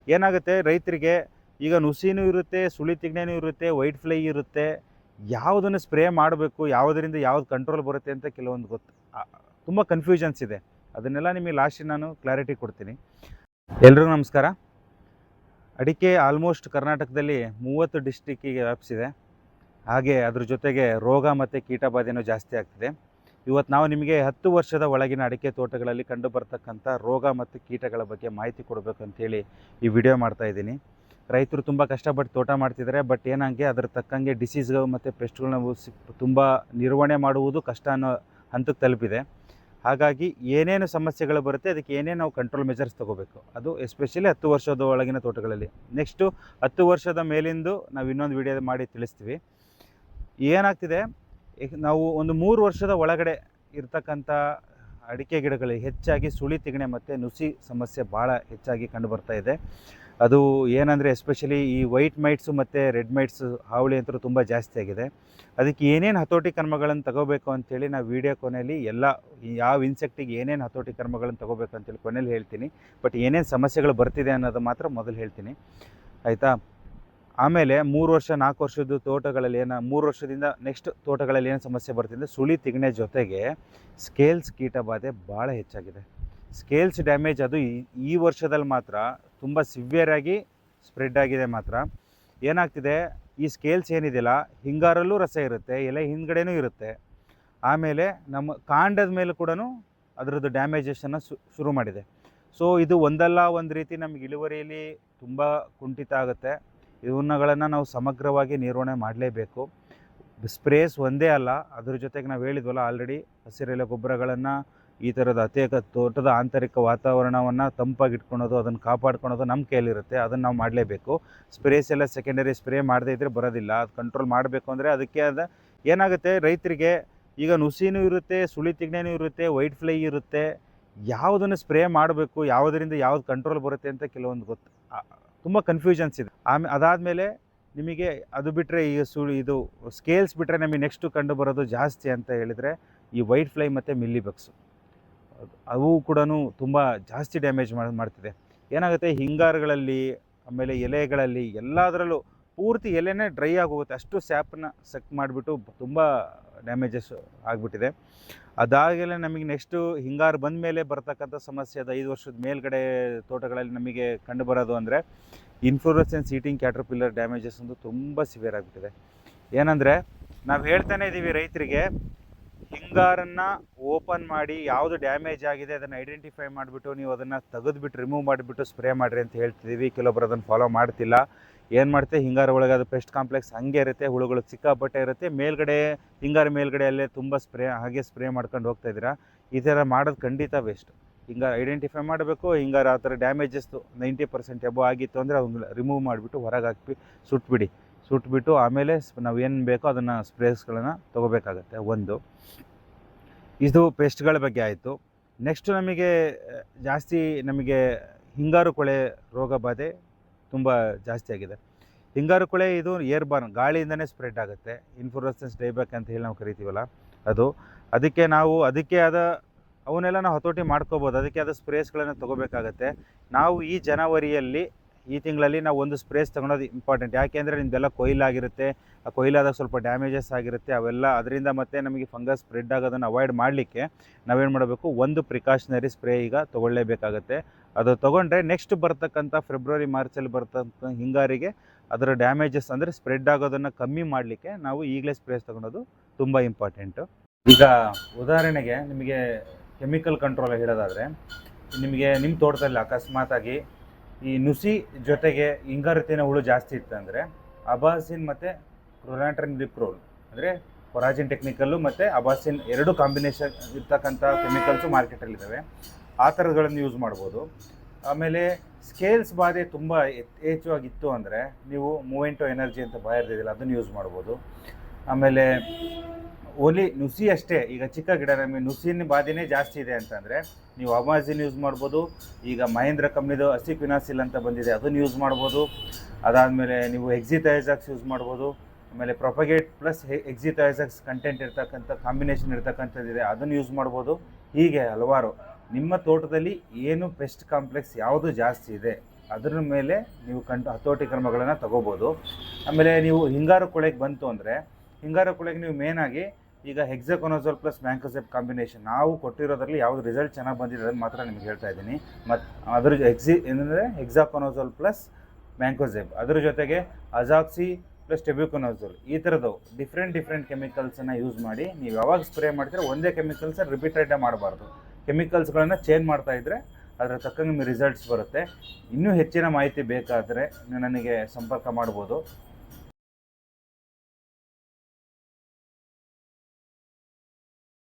ಏನಾಗುತ್ತೆ ರೈತರಿಗೆ ಈಗ ನುಸಿನೂ ಇರುತ್ತೆ, ಸುಳಿ ತಿಗಣೆನೂ ಇರುತ್ತೆ, ವೈಟ್ ಫ್ಲೈ ಇರುತ್ತೆ. ಯಾವುದನ್ನು ಸ್ಪ್ರೇ ಮಾಡಬೇಕು, ಯಾವುದರಿಂದ ಯಾವ್ದು ಕಂಟ್ರೋಲ್ ಬರುತ್ತೆ ಅಂತ ಕೆಲವೊಂದು ತುಂಬ ಕನ್ಫ್ಯೂಷನ್ಸ್ ಇದೆ. ಅದನ್ನೆಲ್ಲ ನಿಮಗೆ ಲಾಸ್ಟಿಗೆ ನಾನು ಕ್ಲಾರಿಟಿ ಕೊಡ್ತೀನಿ. ಎಲ್ರಿಗೂ ನಮಸ್ಕಾರ. ಅಡಿಕೆ ಆಲ್ಮೋಸ್ಟ್ ಕರ್ನಾಟಕದಲ್ಲಿ 30 ಡಿಸ್ಟ್ರಿಕ್ಕಿಗೆ ವ್ಯಾಪಿಸಿದೆ. ಹಾಗೆ ಅದ್ರ ಜೊತೆಗೆ ರೋಗ ಮತ್ತು ಕೀಟಬಾಧೆನೂ ಜಾಸ್ತಿ ಆಗ್ತಿದೆ. ಇವತ್ತು ನಾವು ನಿಮಗೆ 10 ವರ್ಷದ ಒಳಗಿನ ಅಡಿಕೆ ತೋಟಗಳಲ್ಲಿ ಕಂಡು ಬರ್ತಕ್ಕಂಥ ರೋಗ ಮತ್ತು ಕೀಟಗಳ ಬಗ್ಗೆ ಮಾಹಿತಿ ಕೊಡಬೇಕು ಅಂತೇಳಿ ಈ ವಿಡಿಯೋ ಮಾಡ್ತಾಯಿದ್ದೀನಿ. ರೈತರು ತುಂಬ ಕಷ್ಟಪಟ್ಟು ತೋಟ ಮಾಡ್ತಿದ್ದಾರೆ. ಬಟ್ ಏನಂಗೆ ಅದ್ರ ತಕ್ಕಂಗೆ ಡಿಸೀಸ್ಗಳು ಮತ್ತು ಪೆಸ್ಟ್ಗಳನ್ನ ತುಂಬ ನಿರ್ವಹಣೆ ಮಾಡುವುದು ಕಷ್ಟ ಅನ್ನೋ ಹಂತಕ್ಕೆ ತಲುಪಿದೆ. ಹಾಗಾಗಿ ಏನೇನು ಸಮಸ್ಯೆಗಳು ಬರುತ್ತೆ, ಅದಕ್ಕೆ ಏನೇನು ನಾವು ಕಂಟ್ರೋಲ್ ಮೆಜರ್ಸ್ ತೊಗೋಬೇಕು, ಅದು ಎಸ್ಪೆಷಲಿ 10 ವರ್ಷದ ಒಳಗಿನ ತೋಟಗಳಲ್ಲಿ. ನೆಕ್ಸ್ಟು 10 ವರ್ಷದ ಮೇಲಿಂದು ನಾವು ಇನ್ನೊಂದು ವಿಡಿಯೋ ಮಾಡಿ ತಿಳಿಸ್ತೀವಿ. ಏನಾಗ್ತಿದೆ, ನಾವು ಒಂದು 3 ವರ್ಷದ ಒಳಗಡೆ ಇರ್ತಕ್ಕಂಥ ಅಡಿಕೆ ಗಿಡಗಳಿಗೆ ಹೆಚ್ಚಾಗಿ ಸುಳಿ ತಿಗಣೆ ಮತ್ತು ನುಸಿ ಸಮಸ್ಯೆ ಭಾಳ ಹೆಚ್ಚಾಗಿ ಕಂಡುಬರ್ತಾ ಇದೆ. ಅದು ಏನಂದರೆ ಎಸ್ಪೆಷಲಿ ಈ ವೈಟ್ ಮೈಟ್ಸು ಮತ್ತು ರೆಡ್ ಮೈಟ್ಸು ಹಾವಳಿ ಅಂತೂ ತುಂಬ ಜಾಸ್ತಿ ಆಗಿದೆ. ಅದಕ್ಕೆ ಏನೇನು ಹತೋಟಿ ಕ್ರಮಗಳನ್ನು ತಗೋಬೇಕು ಅಂಥೇಳಿ ನಾವು ವಿಡಿಯೋ ಕೊನೆಯಲ್ಲಿ ಯಾವ ಇನ್ಸೆಕ್ಟಿಗೆ ಏನೇನು ಹತೋಟಿ ಕ್ರಮಗಳನ್ನು ತಗೋಬೇಕು ಅಂತೇಳಿ ಕೊನೆಯಲ್ಲಿ ಹೇಳ್ತೀನಿ. ಬಟ್ ಏನೇನು ಸಮಸ್ಯೆಗಳು ಬರ್ತಿದೆ ಅನ್ನೋದು ಮಾತ್ರ ಮೊದಲು ಹೇಳ್ತೀನಿ, ಆಯಿತಾ. ಆಮೇಲೆ 3 ವರ್ಷ 4 ವರ್ಷದ ತೋಟಗಳಲ್ಲಿ 3 ವರ್ಷದಿಂದ ನೆಕ್ಸ್ಟ್ ತೋಟಗಳಲ್ಲಿ ಏನು ಸಮಸ್ಯೆ ಬರ್ತಿದೆ, ಸುಳಿ ತಿಗಣೆ ಜೊತೆಗೆ ಸ್ಕೇಲ್ಸ್ ಕೀಟಬಾಧೆ ಭಾಳ ಹೆಚ್ಚಾಗಿದೆ. ಸ್ಕೇಲ್ಸ್ ಡ್ಯಾಮೇಜ್ ಅದು ಈ ವರ್ಷದಲ್ಲಿ ಮಾತ್ರ ತುಂಬ ಸಿವಿಯರಾಗಿ ಸ್ಪ್ರೆಡ್ ಆಗಿದೆ. ಮಾತ್ರ ಏನಾಗ್ತಿದೆ, ಈ ಸ್ಕೇಲ್ಸ್ ಏನಿದೆಯಲ್ಲ, ಹಿಂಗಾರಲ್ಲೂ ರಸ ಇರುತ್ತೆ, ಎಲೆ ಹಿಂದ್ಗಡೆನೂ ಇರುತ್ತೆ. ಆಮೇಲೆ ನಮ್ಮ ಕಾಂಡದ ಮೇಲೆ ಕೂಡ ಅದರದ್ದು ಡ್ಯಾಮೇಜಸನ್ನು ಶುರು ಮಾಡಿದೆ. ಸೊ ಇದು ಒಂದಲ್ಲ ಒಂದು ರೀತಿ ನಮಗೆ ಇಳುವರಿಯಲ್ಲಿ ತುಂಬ ಕುಂಠಿತ ಆಗುತ್ತೆ. ಇವನ್ನಗಳನ್ನು ನಾವು ಸಮಗ್ರವಾಗಿ ನಿರ್ವಹಣೆ ಮಾಡಲೇಬೇಕು. ಸ್ಪ್ರೇಸ್ ಒಂದೇ ಅಲ್ಲ, ಅದ್ರ ಜೊತೆಗೆ ನಾವು ಹೇಳಿದ್ವಲ್ಲ ಆಲ್ರೆಡಿ, ಹಸಿರೆಲೆ ಗೊಬ್ಬರಗಳನ್ನು, ಈ ಥರದ ತೋಟದ ಆಂತರಿಕ ವಾತಾವರಣವನ್ನು ತಂಪಾಗಿಟ್ಕೊಳೋದು, ಅದನ್ನು ಕಾಪಾಡ್ಕೊಳೋದು ನಮ್ಮ ಕೈಯಲ್ಲಿರುತ್ತೆ. ಅದನ್ನು ನಾವು ಮಾಡಲೇಬೇಕು. ಸ್ಪ್ರೇಸ್ ಎಲ್ಲ ಸೆಕೆಂಡರಿ ಸ್ಪ್ರೇ ಮಾಡದೇ ಇದ್ದರೆ ಬರೋದಿಲ್ಲ. ಅದು ಕಂಟ್ರೋಲ್ ಮಾಡಬೇಕು ಅಂದರೆ ಅದಕ್ಕೆ ಏನಾಗುತ್ತೆ, ರೈತರಿಗೆ ಈಗ ನುಸಿನೂ ಇರುತ್ತೆ, ಸುಳಿ ತಿಗಣೆನೂ ಇರುತ್ತೆ, ವೈಟ್ ಫ್ಲೈ ಇರುತ್ತೆ. ಯಾವುದನ್ನು ಸ್ಪ್ರೇ ಮಾಡಬೇಕು, ಯಾವುದರಿಂದ ಯಾವ್ದು ಕಂಟ್ರೋಲ್ ಬರುತ್ತೆ ಅಂತ ಕೆಲವೊಂದು ತುಂಬ ಕನ್ಫ್ಯೂಷನ್ಸ್ ಇದೆ. ಅದಾದಮೇಲೆ ನಿಮಗೆ ಅದು ಬಿಟ್ಟರೆ ಈಗ ಇದು ಸ್ಕೇಲ್ಸ್ ಬಿಟ್ಟರೆ ನಮಗೆ ನೆಕ್ಸ್ಟು ಕಂಡು ಬರೋದು ಜಾಸ್ತಿ ಅಂತ ಹೇಳಿದರೆ ಈ ವೈಟ್ ಫ್ಲೈ ಮತ್ತು ಮಿಲ್ಲಿ ಬಗ್ಸು. ಅವು ಕೂಡ ತುಂಬ ಜಾಸ್ತಿ ಡ್ಯಾಮೇಜ್ ಮಾಡ್ತಿದೆ. ಏನಾಗುತ್ತೆ, ಹಿಂಗಾರುಗಳಲ್ಲಿ, ಆಮೇಲೆ ಎಲೆಗಳಲ್ಲಿ, ಎಲ್ಲದರಲ್ಲೂ ಪೂರ್ತಿ ಎಲೆನೇ ಡ್ರೈ ಆಗೋಗುತ್ತೆ. ಅಷ್ಟು ಸ್ಯಾಪನ್ನ ಸಕ್ ಮಾಡಿಬಿಟ್ಟು ತುಂಬ ಡ್ಯಾಮೇಜಸ್ ಆಗಿಬಿಟ್ಟಿದೆ. ಅದಾಗಲೇ ನಮಗೆ ನೆಕ್ಸ್ಟು ಹಿಂಗಾರು ಬಂದ ಮೇಲೆ ಬರ್ತಕ್ಕಂಥ ಸಮಸ್ಯೆ, ಅದು 5 ವರ್ಷದ ಮೇಲ್ಗಡೆ ತೋಟಗಳಲ್ಲಿ ನಮಗೆ ಕಂಡು ಬರೋದು ಅಂದರೆ ಇನ್ಫ್ಲೋರೆಸೆನ್ಸ್ ಈಟಿಂಗ್ ಕ್ಯಾಟರ್ಪಿಲ್ಲರ್ ಡ್ಯಾಮೇಜಸ್ ಒಂದು ತುಂಬ ಸಿವಿಯರ್ ಆಗಿಬಿಟ್ಟಿದೆ. ಏನಂದರೆ ನಾವು ಹೇಳ್ತಾನೆ ಇದ್ದೀವಿ ರೈತರಿಗೆ, ಹಿಂಗಾರನ್ನು ಓಪನ್ ಮಾಡಿ ಯಾವುದು ಡ್ಯಾಮೇಜ್ ಆಗಿದೆ ಅದನ್ನು ಐಡೆಂಟಿಫೈ ಮಾಡಿಬಿಟ್ಟು ನೀವು ಅದನ್ನು ತೆಗೆದುಬಿಟ್ಟು ರಿಮೂವ್ ಮಾಡಿಬಿಟ್ಟು ಸ್ಪ್ರೇ ಮಾಡಿರಿ ಅಂತ ಹೇಳ್ತಿದ್ದೀವಿ. ಕೆಲವೊಬ್ಬರು ಅದನ್ನು ಫಾಲೋ ಮಾಡ್ತಿಲ್ಲ. ಏನು ಮಾಡ್ತೆ, ಹಿಂಗಾರು ಒಳಗೆ ಅದು ಪೆಸ್ಟ್ ಕಾಂಪ್ಲೆಕ್ಸ್ ಹಾಗೆ ಇರುತ್ತೆ, ಹುಳುಗಳು ಸಿಕ್ಕಾಪಟ್ಟೆ ಇರುತ್ತೆ. ಮೇಲ್ಗಡೆ ಹಿಂಗಾರು ಮೇಲ್ಗಡೆ ಅಲ್ಲೇ ತುಂಬ ಹಾಗೆ ಸ್ಪ್ರೇ ಮಾಡ್ಕೊಂಡು ಹೋಗ್ತಾಯಿದ್ದೀರಾ. ಈ ಥರ ಮಾಡೋದು ಖಂಡಿತ ವೇಸ್ಟ್. ಹಿಂಗಾರು ಐಡೆಂಟಿಫೈ ಮಾಡಬೇಕು. ಹಿಂಗಾರು ಆ ಥರ ಡ್ಯಾಮೇಜಸ್ಸು 90% ಎಬೋ ಆಗಿತ್ತು ಅಂದರೆ ಅದನ್ನ ರಿಮೂವ್ ಮಾಡಿಬಿಟ್ಟು ಹೊರಗೆ ಹಾಕಿ ಸುಟ್ಬಿಟ್ಟು ಆಮೇಲೆ ನಾವು ಏನು ಬೇಕೋ ಅದನ್ನು ಸ್ಪ್ರೇಸ್ಗಳನ್ನು ತೊಗೋಬೇಕಾಗತ್ತೆ. ಒಂದು ಇದು ಪೆಸ್ಟ್ಗಳ ಬಗ್ಗೆ ಆಯಿತು. ನೆಕ್ಸ್ಟು ನಮಗೆ ಹಿಂಗಾರು ಕೊಳೆ ರೋಗ ಬಾಧೆ ತುಂಬ ಜಾಸ್ತಿ ಆಗಿದೆ. ಹಿಂಗಾರು ಕೊಳೆ ಇದು ಏರ್ಬಾರ್ನ್, ಗಾಳಿಯಿಂದನೇ ಸ್ಪ್ರೆಡ್ ಆಗುತ್ತೆ. ಇನ್ಫ್ಲೋರೆಸೆನ್ಸ್ ಡೈಬ್ಯಾಕ್ ಅಂತ ಹೇಳಿ ನಾವು ಕರಿತೀವಲ್ಲ ಅದು. ಅದಕ್ಕೆ ಆದ ಅವನ್ನೆಲ್ಲ ನಾವು ಹತೋಟಿ ಮಾಡ್ಕೋಬೋದು. ಅದಕ್ಕೆ ಆದ ಸ್ಪ್ರೇಸ್ಗಳನ್ನು ತೊಗೋಬೇಕಾಗತ್ತೆ. ನಾವು ಈ ತಿಂಗಳಲ್ಲಿ ನಾವು ಒಂದು ಸ್ಪ್ರೇಸ್ ತೊಗೊಳೋದು ಇಂಪಾರ್ಟೆಂಟ್. ಯಾಕೆಂದರೆ ನಿಮ್ಮದೆಲ್ಲ ಕೊಯ್ಲಾಗಿರುತ್ತೆ. ಆ ಕೊಯ್ಲಾದಾಗ ಸ್ವಲ್ಪ ಡ್ಯಾಮೇಜಸ್ ಆಗಿರುತ್ತೆ. ಅವೆಲ್ಲ ಅದರಿಂದ ಮತ್ತೆ ನಮಗೆ ಫಂಗಸ್ ಸ್ಪ್ರೆಡ್ ಆಗೋದನ್ನು ಅವಾಯ್ಡ್ ಮಾಡಲಿಕ್ಕೆ ನಾವೇನು ಮಾಡಬೇಕು, ಒಂದು ಪ್ರಿಕಾಷನರಿ ಸ್ಪ್ರೇ ಈಗ ತೊಗೊಳ್ಳೇಬೇಕಾಗತ್ತೆ. ಅದು ತೊಗೊಂಡ್ರೆ ನೆಕ್ಸ್ಟ್ ಬರ್ತಕ್ಕಂಥ ಫೆಬ್ರವರಿ ಮಾರ್ಚಲ್ಲಿ ಬರ್ತಕ್ಕಂಥ ಹಿಂಗಾರಿಗೆ ಅದರ ಡ್ಯಾಮೇಜಸ್ ಅಂದರೆ ಸ್ಪ್ರೆಡ್ ಆಗೋದನ್ನು ಕಮ್ಮಿ ಮಾಡಲಿಕ್ಕೆ ನಾವು ಈಗಲೇ ಸ್ಪ್ರೇಸ್ ತೊಗೊಳೋದು ತುಂಬ ಇಂಪಾರ್ಟೆಂಟು. ಈಗ ಉದಾಹರಣೆಗೆ ನಿಮಗೆ ಕೆಮಿಕಲ್ ಕಂಟ್ರೋಲ್ ಹೇಳೋದಾದರೆ, ನಿಮಗೆ ನಿಮ್ಮ ತೋಟದಲ್ಲಿ ಅಕಸ್ಮಾತಾಗಿ ಈ ನುಸಿ ಜೊತೆಗೆ ಹಿಂಗಾರುತಿನ ಹುಳು ಜಾಸ್ತಿ ಇತ್ತಂದರೆ ಅಬಾಸಿನ್ ಮತ್ತು ಕ್ಲೋರಾಂಟ್ರಿನ್ ಡಿಪ್ರೋಲ್ ಅಂದರೆ ಕೊರಾಜಿನ್ ಟೆಕ್ನಿಕಲ್ಲು ಮತ್ತು ಅಬಾಸಿನ್ 2 ಕಾಂಬಿನೇಷನ್ ಇರ್ತಕ್ಕಂಥ ಕೆಮಿಕಲ್ಸು ಮಾರ್ಕೆಟಲ್ಲಿದ್ದಾವೆ. ಆ ಥರಗಳನ್ನು ಯೂಸ್ ಮಾಡ್ಬೋದು. ಆಮೇಲೆ ಸ್ಕೇಲ್ಸ್ ಬಾಧೆ ತುಂಬ ಯಥೇಚ್ಛವಾಗಿತ್ತು ಅಂದರೆ ನೀವು ಮೂವೆಂಟೋ ಎನರ್ಜಿ ಅಂತ ಬಾಯರ್ದಿಲ್ಲ, ಅದನ್ನು ಯೂಸ್ ಮಾಡ್ಬೋದು. ಆಮೇಲೆ ಓನ್ಲಿ ನುಸಿ ಅಷ್ಟೇ, ಈಗ ಚಿಕ್ಕ ಗಿಡ ನಮಗೆ ನುಸಿನ ಬಾಧೆನೇ ಜಾಸ್ತಿ ಇದೆ ಅಂತಂದರೆ ನೀವು ಅಮಾಜಿನ್ ಯೂಸ್ ಮಾಡ್ಬೋದು. ಈಗ ಮಹೇಂದ್ರ ಕಂಪ್ನಿದು ಅಸಿಕ್ವಿನಾಸಿಲ್ ಅಂತ ಬಂದಿದೆ, ಅದನ್ನು ಯೂಸ್ ಮಾಡ್ಬೋದು. ಅದಾದಮೇಲೆ ನೀವು ಎಕ್ಸಿಥೈಸಾಕ್ಸ್ ಯೂಸ್ ಮಾಡ್ಬೋದು. ಆಮೇಲೆ ಪ್ರೊಪಗೇಟ್ ಪ್ಲಸ್ ಎಕ್ಸಿಥೈಸಾಕ್ಸ್ ಕಂಟೆಂಟ್ ಇರ್ತಕ್ಕಂಥ ಕಾಂಬಿನೇಷನ್ ಇರ್ತಕ್ಕಂಥದ್ದಿದೆ, ಅದನ್ನು ಯೂಸ್ ಮಾಡ್ಬೋದು. ಹೀಗೆ ಹಲವಾರು ನಿಮ್ಮ ತೋಟದಲ್ಲಿ ಏನು ಪೆಸ್ಟ್ ಕಾಂಪ್ಲೆಕ್ಸ್ ಯಾವುದು ಜಾಸ್ತಿ ಇದೆ ಅದರ ಮೇಲೆ ನೀವು ಹತೋಟಿ ಕ್ರಮಗಳನ್ನು ತಗೋಬೋದು. ಆಮೇಲೆ ನೀವು ಹಿಂಗಾರು ಕೊಳೆಗೆ ಬಂತು ಅಂದರೆ ಹಿಂಗಾರು ಕೊಳೆಗೆ ನೀವು ಮೇನಾಗಿ ಈಗ ಹೆಕ್ಸಾಕೊನಜೋಲ್ ಪ್ಲಸ್ ಮ್ಯಾಂಕೋಸೆಬ್ ಕಾಂಬಿನೇಷನ್ ನಾವು ಕೊಟ್ಟಿರೋದ್ರಲ್ಲಿ ಯಾವುದು ರಿಸಲ್ಟ್ ಚೆನ್ನಾಗಿ ಬಂದಿದೆ ಅದನ್ನು ಮಾತ್ರ ನಿಮ್ಗೆ ಹೇಳ್ತಾ ಇದ್ದೀನಿ. ಮತ್ತು ಅದ್ರ ಏನಂದರೆ ಹೆಕ್ಸಾಕೊನಜೋಲ್ ಪ್ಲಸ್ ಮ್ಯಾಂಕೋಸೆಬ್, ಅದ್ರ ಜೊತೆಗೆ ಅಜಾಕ್ಸಿ ಪ್ಲಸ್ ಟೆಬ್ಯುಕೊನಜೋಲ್, ಈ ಥರದ್ದು ಡಿಫ್ರೆಂಟ್ ಕೆಮಿಕಲ್ಸನ್ನು ಯೂಸ್ ಮಾಡಿ ನೀವು ಯಾವಾಗ ಸ್ಪ್ರೇ ಮಾಡ್ತೀರ ಒಂದೇ ಕೆಮಿಕಲ್ಸನ್ನು ರಿಪೀಟೆಡೇ ಮಾಡಬಾರ್ದು. ಕೆಮಿಕಲ್ಸ್ಗಳನ್ನು ಚೇಂಜ್ ಮಾಡ್ತಾ ಇದ್ದರೆ ಅದರ ತಕ್ಕಂಗೆ ನಿಮಗೆ ರಿಸಲ್ಟ್ಸ್ ಬರುತ್ತೆ. ಇನ್ನೂ ಹೆಚ್ಚಿನ ಮಾಹಿತಿ ಬೇಕಾದರೆ ನೀವು ನನಗೆ ಸಂಪರ್ಕ ಮಾಡ್ಬೋದು.